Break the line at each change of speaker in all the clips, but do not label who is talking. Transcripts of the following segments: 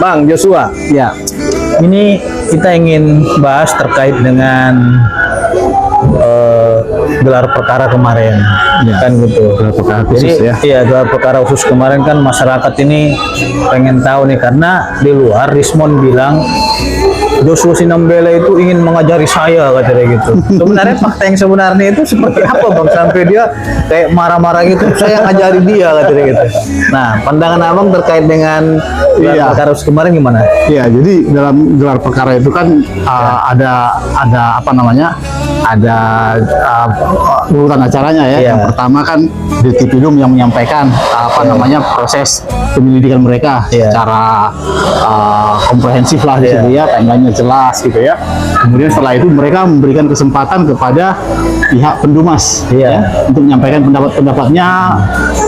Bang Joshua,
Ya,
ini kita ingin bahas terkait dengan gelar perkara kemarin,
Ya.
kan gitu.
gelar perkara khusus
Jadi,
ya.
iya, gelar perkara khusus kemarin kan masyarakat ini pengen tahu nih, karena di luar Rismon bilang Joshua Sinambela itu ingin mengajari saya, katanya gitu. Sebenarnya fakta yang sebenarnya itu seperti apa, Bang? Sampai dia kayak marah-marah gitu, saya ngajari dia, katanya gitu. Nah, pandangan Abang terkait dengan gelar
Iya.
perkara khusus kemarin gimana?
Ya, jadi dalam gelar perkara itu kan ada apa namanya? Ada urutan acaranya ya.
Iya.
Yang pertama kan Dirtipidum yang menyampaikan apa namanya proses penyelidikan mereka
Iya.
secara komprehensif lah di situ ya, timelinenya jelas gitu ya. Kemudian setelah itu mereka memberikan kesempatan kepada pihak pendumas
Iya.
ya, untuk menyampaikan pendapat-pendapatnya,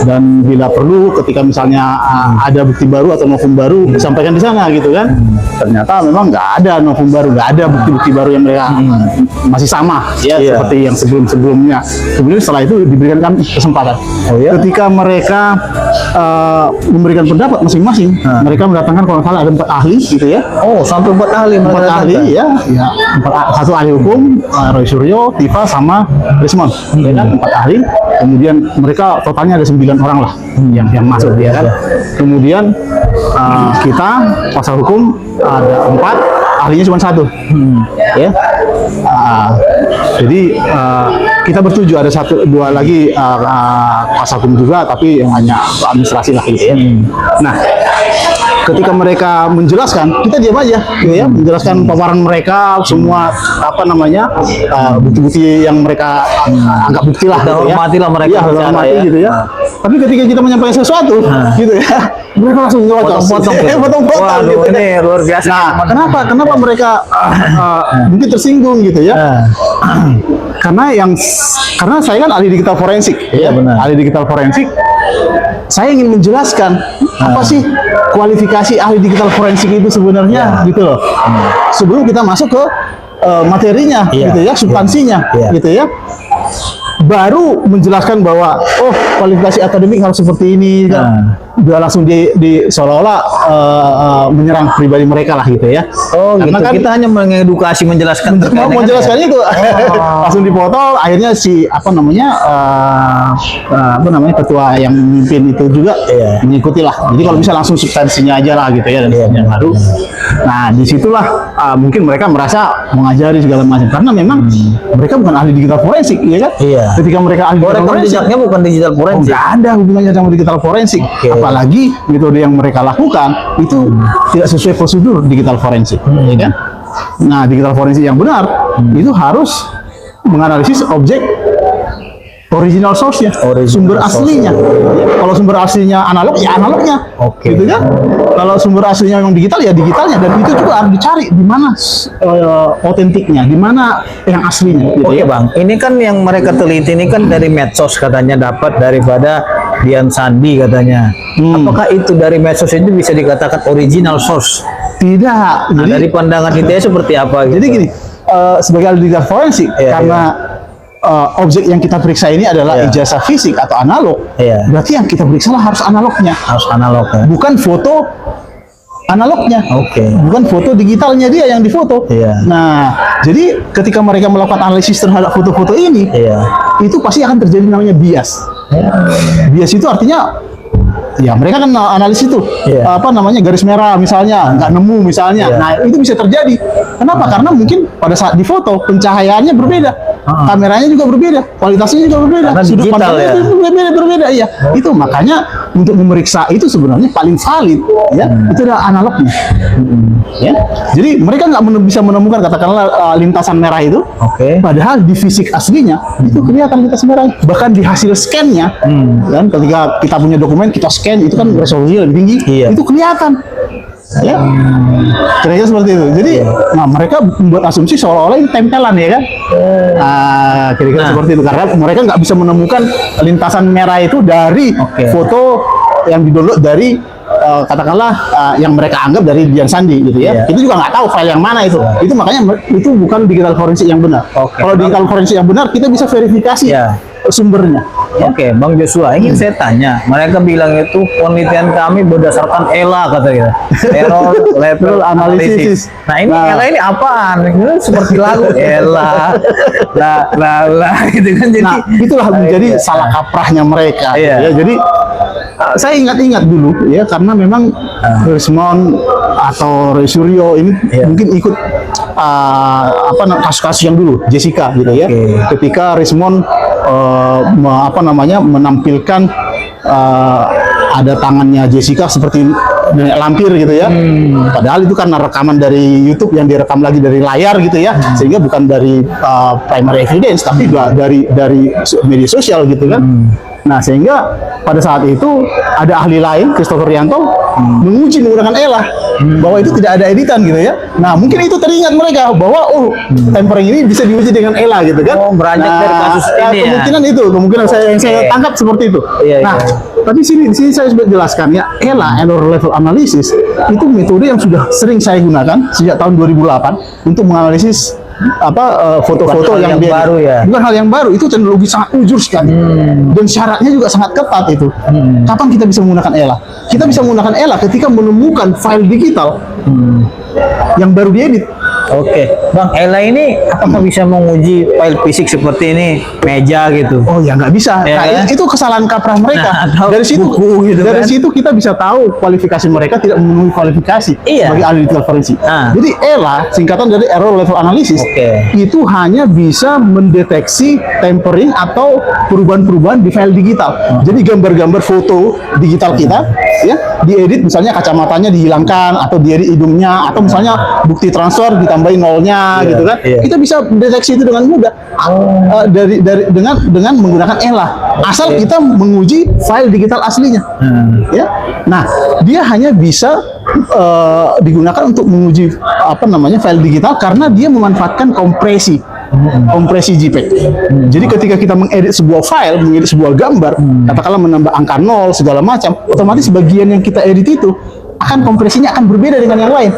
dan bila perlu ketika misalnya ada bukti baru atau novum baru disampaikan di sana gitu kan. Ternyata memang nggak ada novum baru, nggak ada bukti-bukti baru yang mereka masih sama ya,
Iya.
seperti yang sebelum-sebelumnya. Kemudian setelah itu diberikan kesempatan
Oh ya?
ketika mereka memberikan pendapat masing-masing. Mereka mendatangkan kalau nggak salah ada 4 ahli gitu ya.
Oh, sampai buat ahli mereka
4 ahli
datang.
ya, satu ahli hukum, Roy Suryo, Tifa sama Rismon, ya kan, 4 ahli. Kemudian mereka totalnya ada 9 orang lah yang masuk ya kan. Kemudian kita kuasa hukum ada 4, ahlinya cuma 1 ya. Jadi kita bertuju, ada 1-2 lagi kuasa hukum juga, tapi yang hanya administrasi lah gitu ya. Nah, ketika mereka menjelaskan, kita diam aja gitu ya, menjelaskan paparan mereka semua apa namanya bukti-bukti yang mereka anggap bukti lah
Kita
gitu ya.
hormatilah mereka
Iya,
bicara
hormati
ya.
gitu ya. Tapi ketika kita menyampaikan sesuatu gitu ya, mereka langsung nyocok.
Potong-potong gitu.
Potong-potong
Waduh,
gitu
ini
ya.
luar biasa.
Nah, kenapa mereka mungkin tersinggung gitu ya? Karena saya kan ahli digital forensik,
Iya, benar.
ahli digital forensik. Saya ingin menjelaskan apa sih kualifikasi ahli digital forensik itu sebenarnya, gitu loh. Sebelum kita masuk ke materinya,
Iya,
gitu ya, substansinya,
iya.
gitu ya. Baru menjelaskan bahwa kualifikasi akademik harus seperti ini kan. Udah langsung di seolah-olah menyerang pribadi mereka lah gitu ya.
Oh,
Karena
gitu.
kan
Kita hanya mengeduasi, menjelaskan terkait
mau
dengan
menjelaskan
ya.
itu langsung dipotong. Akhirnya si apa namanya ketua yang memimpin itu juga
Iya.
mengikuti lah. Jadi kalau bisa langsung substansinya aja lah gitu ya, dan yang baru. Nah, disitulah mungkin mereka merasa mengajari segala macam, karena memang mereka bukan ahli digital forensik, ya kan?
Iya.
Ketika mereka ahli
Oh,
digital
rekam
forensik,
jejaknya bukan digital forensik.
nggak ada hubungannya sama digital forensik.
Oke.
Apalagi metode yang mereka lakukan itu tidak sesuai prosedur digital forensik, ya kan? Nah, digital forensik yang benar itu harus menganalisis objek original source-nya,
Original
sumber
source.
aslinya. Ya, kalau sumber aslinya analog, ya analognya,
Oke.
gitu kan? Kalau sumber aslinya yang digital, ya digitalnya, dan itu juga harus dicari di mana otentiknya, di mana yang aslinya. Gitu
Oke
ya.
Bang, ini kan yang mereka teliti ini kan dari medsos, katanya dapat daripada Dian Sandi katanya. Apakah itu dari medsos itu bisa dikatakan original source?
Tidak.
Nah,
Jadi,
dari pandangan ITE seperti apa gitu?
Jadi gini, sebagai ahli digital forensik,
Iya,
karena objek yang kita periksa ini adalah
Iya.
ijazah fisik atau analog,
Iya.
berarti yang kita periksa harus analognya,
Harus analog ya.
bukan foto analognya,
Oke.
bukan foto digitalnya dia yang difoto.
Iya.
Nah, jadi ketika mereka melakukan analisis terhadap foto-foto ini,
Iya.
itu pasti akan terjadi namanya bias. Bias itu artinya, ya mereka kan analisis itu
Iya.
apa namanya, garis merah misalnya, nggak nemu misalnya.
Iya.
Nah, itu bisa terjadi. Kenapa? Karena mungkin pada saat difoto pencahayaannya berbeda, kameranya juga berbeda, kualitasnya juga berbeda,
Karena
sudut
digital
pandangnya
ya.
itu berbeda. Iya. Itu makanya untuk memeriksa itu sebenarnya paling valid ya, itu adalah analognya. Ya. Jadi mereka nggak bisa menemukan katakanlah lintasan merah itu.
Oke.
Padahal di fisik aslinya itu kelihatan lintasan merah. Bahkan di hasil scan-nya, kan ketika kita punya dokumen kita scan, itu kan resolusinya lebih tinggi,
Iya.
itu kelihatan. Ya, kira-kira seperti itu. Jadi, nah mereka membuat asumsi seolah-olah ini tempelan, ya kan? Kira-kira seperti itu. Karena mereka nggak bisa menemukan lintasan merah itu dari
Oke.
foto yang didownload dari katakanlah yang mereka anggap dari Dian Sandi gitu ya.
Iya.
Itu juga nggak tahu file yang mana itu. Itu makanya itu bukan digital forensik yang benar.
Oke.
Kalau digital forensik yang benar, kita bisa verifikasi.
Iya.
sumbernya.
Oke, Bang Joshua, ingin saya tanya. Mereka bilang itu penelitian kami berdasarkan ELA katanya. Error level analysis. Nah, ini ELA ini apaan? Ini seperti lagu ELA, la gitu kan. Jadi
Nah, itulah menjadi salah kaprahnya mereka.
Iya.
Ya, jadi saya ingat-ingat dulu ya, karena memang Rismond atau Suryo ini mungkin ikut kasus-kasus yang dulu Jessica gitu ya. Ketika Rismond menampilkan ada tangannya Jessica seperti nenek lampir gitu ya. Padahal itu karena rekaman dari YouTube yang direkam lagi dari layar gitu ya, sehingga bukan dari primary evidence tapi dari media sosial gitu kan. Nah, sehingga pada saat itu ada ahli lain, Christopher Rianto, menguji menggunakan ELA bahwa itu tidak ada editan gitu ya. Nah, mungkin itu teringat mereka bahwa tempering ini bisa diuji dengan ELA gitu kan.
Oh, beranjak dari kasus ini ya.
Kemungkinan saya tangkap seperti itu. Nah, tapi sini saya sudah jelaskan ya, ELA, error level analysis, itu metode yang sudah sering saya gunakan sejak tahun 2008 untuk menganalisis foto-foto
Bukan hal yang baru ya.
Bukan hal yang baru, itu teknologi sangat ujur sekali dan syaratnya juga sangat ketat itu. Kapan kita bisa menggunakan ELA? Kita bisa menggunakan ELA ketika menemukan file digital yang baru diedit.
Oke, Bang, ELA ini apakah bisa menguji file fisik seperti ini, meja gitu?
Oh ya, nggak bisa.
Ya,
Nah,
kan?
itu kesalahan kaprah mereka.
Nah, atau
dari situ,
buku gitu
dari
kan?
situ kita bisa tahu kualifikasi mereka tidak memenuhi kualifikasi
Iya.
sebagai ahli digital forensik. Jadi ELA singkatan dari error level analysis.
Oke.
Itu hanya bisa mendeteksi tempering atau perubahan-perubahan di file digital. Jadi gambar-gambar foto digital kita, ya, diedit misalnya kacamatanya dihilangkan atau diedit hidungnya atau misalnya bukti transfer ditambahin nolnya gitu kan. Kita bisa mendeteksi itu dengan mudah dengan menggunakan ELA. Asal kita menguji file digital aslinya. Ya. Nah, dia hanya bisa digunakan untuk menguji file digital karena dia memanfaatkan kompresi JPEG. Jadi ketika kita mengedit sebuah file, mengedit sebuah gambar, katakanlah menambah angka 0 segala macam, otomatis bagian yang kita edit itu akan kompresinya akan berbeda dengan yang lain.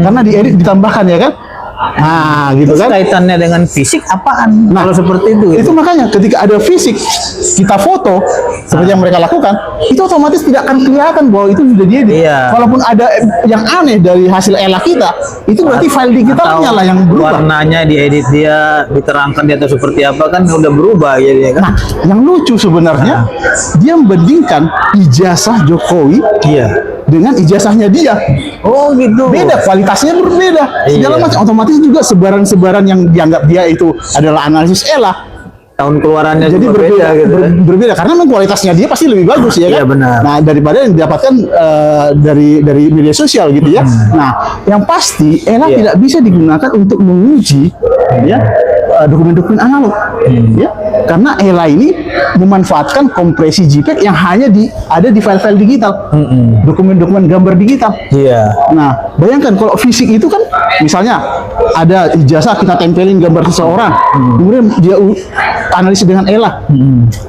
Karena diedit ditambahkan ya kan. Nah, gitu
Terus
kan.
kaitannya dengan fisik apaan?
Nah,
kalau seperti itu gitu.
Itu makanya ketika ada fisik kita foto seperti yang mereka lakukan, itu otomatis tidak akan kelihatan bahwa itu sudah diedit.
Iya.
Walaupun ada yang aneh dari hasil ELA kita, itu berarti file digitalnya lah yang berubah.
Warnanya diedit dia, diterangkan dia atau seperti apa kan udah berubah jadi kan.
Nah, yang lucu sebenarnya dia membandingkan ijazah Jokowi dengan ijazahnya dia.
Oh gitu.
Beda, kualitasnya berbeda. Segala
Iya.
macam. Otomatis juga sebaran-sebaran yang dianggap dia itu adalah analisis ELA.
Tahun keluarannya
Jadi
juga
berbeda,
beda gitu.
berbeda karena memang kualitasnya dia pasti lebih bagus ya kan.
Iya, benar.
Nah, daripada yang didapatkan dari media sosial gitu ya. Nah, yang pasti ELA tidak bisa digunakan untuk menguji ya dokumen-dokumen analog. Ya. Karena ELA ini memanfaatkan kompresi JPEG yang hanya ada di file-file digital. Dokumen-dokumen gambar digital.
Iya.
Nah, bayangkan kalau fisik itu kan misalnya ada ijazah kita tempelin gambar seseorang, kemudian dia analisis dengan ELA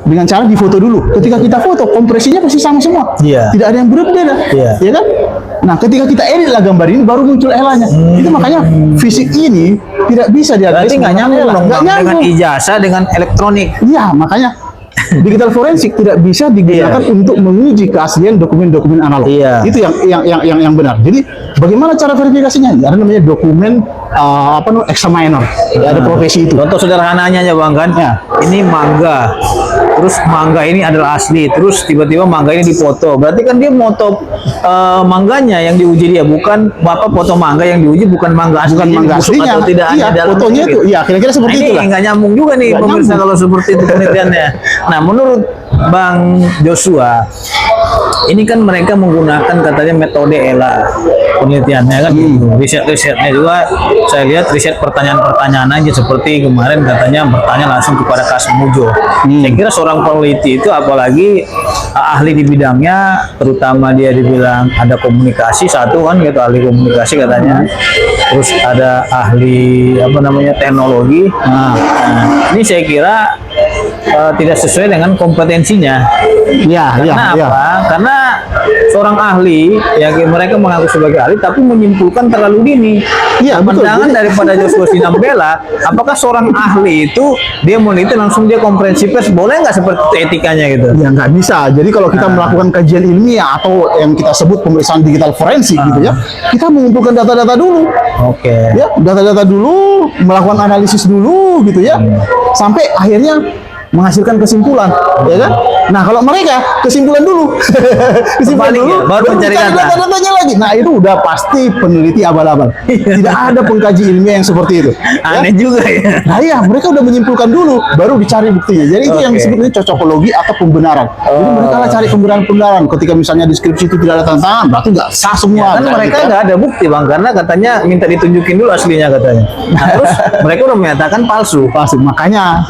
dengan cara difoto dulu. Ketika kita foto, kompresinya pasti sama semua.
Iya.
Tidak ada yang berbeda.
Iya.
Ya kan? Nah, ketika kita edit lah gambar ini baru muncul ELA-nya. Itu makanya fisik ini tidak bisa dianalisis.
Berarti nggak nyambung dong
Nggak
Bang, dengan
nyambung.
ijazah dengan elektronik.
Iya, makanya digital forensik tidak bisa digunakan untuk menguji keaslian dokumen-dokumen analog.
Iya.
Itu yang benar. Jadi bagaimana cara verifikasinya? Ada namanya dokumen examiner. Ya, ada profesi itu.
Contoh sederhananya aja Bang kan.
Ya.
Ini mangga. Terus mangga ini adalah asli. Terus tiba-tiba mangga ini dipoto. Berarti kan dia moto mangganya yang diuji dia, bukan foto mangga yang diuji bukan mangga asli.
Bukan mangga
Busuk
aslinya.
atau tidak
Iya,
ada dalam
fotonya itu. Iya, kira-kira seperti
ini
itulah.
nggak nyambung juga nih
Nggak
pemirsa
nyambung.
kalau seperti itu penelitiannya. Nah, menurut Bang Joshua, ini kan mereka menggunakan katanya metode ELA penelitiannya kan gitu. Riset-risetnya juga saya lihat riset pertanyaan-pertanyaan aja seperti kemarin katanya bertanya langsung kepada Kasem Mujo. Saya kira seorang peneliti itu apalagi ahli di bidangnya, terutama dia dibilang ada komunikasi satu kan gitu, ahli komunikasi katanya. Terus ada ahli teknologi. Nah, ini saya kira tidak sesuai dengan kompetensinya.
Ya,
Karena apa? Karena seorang ahli, ya mereka mengaku sebagai ahli, tapi menyimpulkan terlalu dini.
Iya, betul.
Pandangan daripada Joshua Sinambela, apakah seorang ahli itu dia meneliti langsung dia konferensi pers, boleh nggak seperti itu etikanya gitu?
Ya nggak bisa. Jadi kalau kita melakukan kajian ilmiah atau yang kita sebut pemeriksaan digital forensik gitu ya, kita mengumpulkan data-data dulu.
Oke.
Ya, data-data dulu, melakukan analisis dulu gitu ya, sampai akhirnya menghasilkan kesimpulan, ya kan? Nah, kalau mereka kesimpulan dulu, kesimpulan
Kembali,
dulu,
ya, baru mencari data.
data-datanya lagi. Nah, itu udah pasti peneliti abal-abal. Tidak ada pengkaji ilmiah yang seperti itu. Ya?
Aneh juga ya.
Nah, iya, mereka udah menyimpulkan dulu, baru dicari buktinya. Jadi itu yang
Oke.
disebutnya cocokologi atau pembenaran. Jadi mereka lah cari pembenaran-pembenaran. Ketika misalnya deskripsi itu tidak ada tanda tangan, berarti nggak sah semua.
Kan
Misalnya
mereka
gitu ya.
nggak ada bukti bang, karena katanya minta ditunjukin dulu aslinya katanya. Nah, terus mereka udah menyatakan palsu.
Pasti, makanya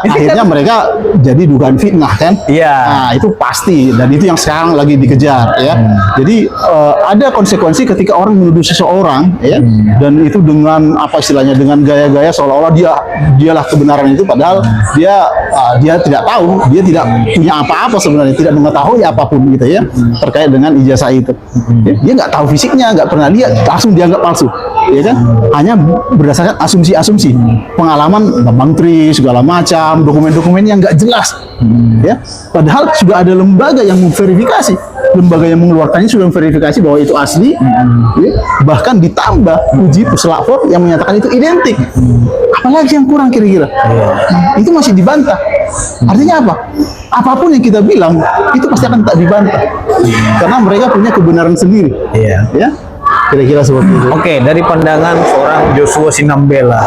akhirnya mereka jadi dugaan fitnah kan.
Iya.
Nah, itu pasti, dan itu yang sekarang lagi dikejar ya. Jadi ada konsekuensi ketika orang menuduh seseorang ya, dan itu dengan apa istilahnya, dengan gaya-gaya seolah-olah dialah kebenaran itu, padahal dia tidak tahu, dia tidak punya apa-apa sebenarnya, tidak mengetahui apapun gitu ya terkait dengan ijazah itu. Ya, dia nggak tahu fisiknya, nggak pernah lihat, langsung dianggap palsu, ya kan? Hanya berdasarkan asumsi-asumsi, pengalaman menteri segala macam, dokumen-dokumen yang nggak jelas, ya. Padahal sudah ada lembaga yang memverifikasi, lembaga yang mengeluarkannya sudah memverifikasi bahwa itu asli, ya. Bahkan ditambah uji puslapor yang menyatakan itu identik. Apalagi yang kurang kira-kira? Nah, itu masih dibantah. Artinya apa? Apapun yang kita bilang itu pasti akan tak dibantah, karena mereka punya kebenaran sendiri.
Iya.
Ya, kira-kira seperti itu.
Oke, dari pandangan seorang Joshua Sinambela,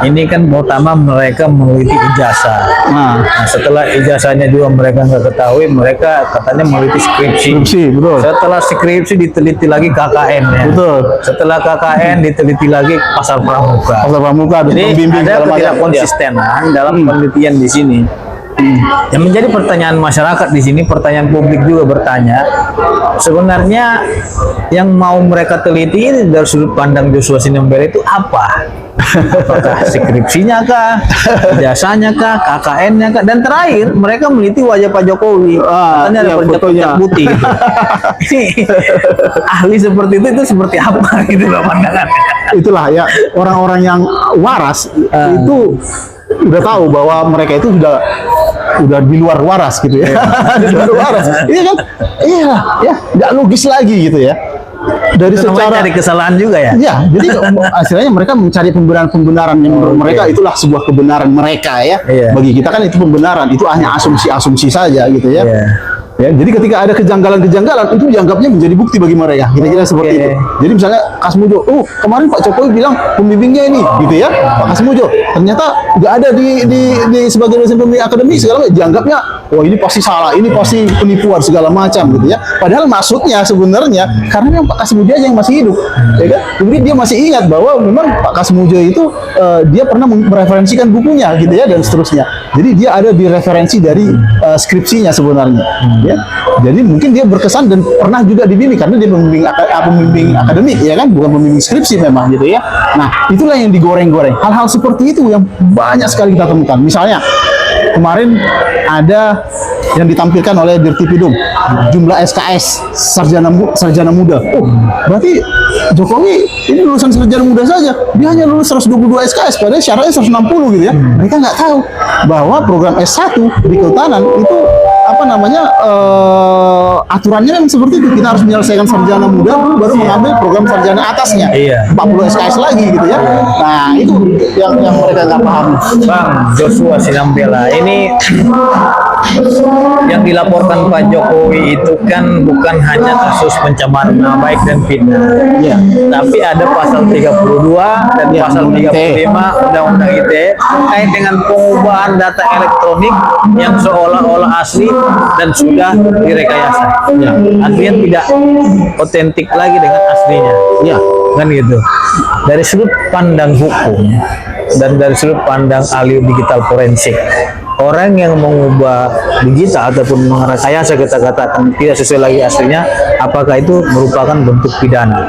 ini kan pertama mereka meneliti ijazah.
Nah,
Setelah ijazahnya juga mereka nggak ketahui, mereka katanya meneliti skripsi.
skripsi, betul.
Setelah skripsi diteliti lagi KKN-nya.
Betul.
Setelah KKN diteliti lagi pasar pramuka.
Pasar pramuka, ada
Jadi
pembimbing
ada
segala macam.
ketidakkonsistenan dalam penelitian di sini. Yang menjadi pertanyaan masyarakat di sini, pertanyaan publik juga bertanya, sebenarnya yang mau mereka teliti ini dari sudut pandang Joshua Sinambela itu apa? Apakah skripsinya kah, ijazahnya kah, KKN-nya kah, dan terakhir mereka meneliti wajah Pak Jokowi. Katanya ada
iya,
pencak
fotonya.
putih. Gitu. Ini ahli seperti itu seperti apa gitu loh pandangannya.
Itulah ya, orang-orang yang waras itu udah tahu bahwa mereka itu udah di luar waras gitu ya. Di luar waras. Iya kan? Iya, ya, nggak logis lagi gitu ya. Dari
Itu namanya
secara
cari kesalahan juga ya.
ya, jadi hasilnya mereka mencari pembenaran-pembenaran yang menurut mereka itulah sebuah kebenaran mereka ya.
Iya.
Bagi kita kan itu pembenaran, itu hanya asumsi-asumsi saja gitu ya.
Iya.
Ya, jadi ketika ada kejanggalan-kejanggalan itu dianggapnya menjadi bukti bagi mereka. Kira-kira seperti itu. Jadi misalnya Kasmujo, kemarin Pak Jokowi bilang pembimbingnya ini, gitu ya, Pak Kasmujo. Ternyata nggak ada di sebagai dosen pembimbing akademik segala macam. Dianggapnya, wah ini pasti salah, ini pasti penipuan segala macam, gitu ya. Padahal maksudnya sebenarnya karena memang Pak Kasmujo aja yang masih hidup, ya kan? Kemudian dia masih ingat bahwa memang Pak Kasmujo itu dia pernah mereferensikan bukunya, gitu ya, dan seterusnya. Jadi dia ada di referensi dari skripsinya sebenarnya. Ya. Jadi mungkin dia berkesan dan pernah juga dibimbing karena dia pembimbing akademik ya kan, bukan pembimbing skripsi memang gitu ya. Nah, itulah yang digoreng-goreng. Hal-hal seperti itu yang banyak sekali kita temukan. Misalnya kemarin ada yang ditampilkan oleh Dirtipidum, jumlah SKS sarjana muda. Berarti Jokowi ini lulusan sarjana muda saja. Dia hanya lulus 122 SKS, padahal syaratnya 160 gitu ya. Mereka nggak tahu bahwa program S1 di kehutanan itu apa namanya aturannya memang seperti itu. Kita harus menyelesaikan sarjana muda dulu baru mengambil program sarjana atasnya.
Iya.
40 SKS lagi gitu ya. Nah, itu yang mereka nggak paham.
Bang Joshua Sinambela, ini yang dilaporkan Pak Jokowi itu kan bukan hanya kasus pencemaran nama baik dan fitnah.
Iya.
Tapi ada pasal 32 dan
Ya,
pasal
Undang-Undang
35 Undang-Undang ITE terkait dengan pengubahan data elektronik yang seolah-olah asli dan sudah direkayasa.
Ya.
Artinya tidak otentik lagi dengan aslinya.
Iya.
Kan gitu. Dari sudut pandang hukum dan dari sudut pandang ahli digital forensik, orang yang mengubah digital ataupun merekayasa kita katakan tidak sesuai lagi aslinya, apakah itu merupakan bentuk pidana?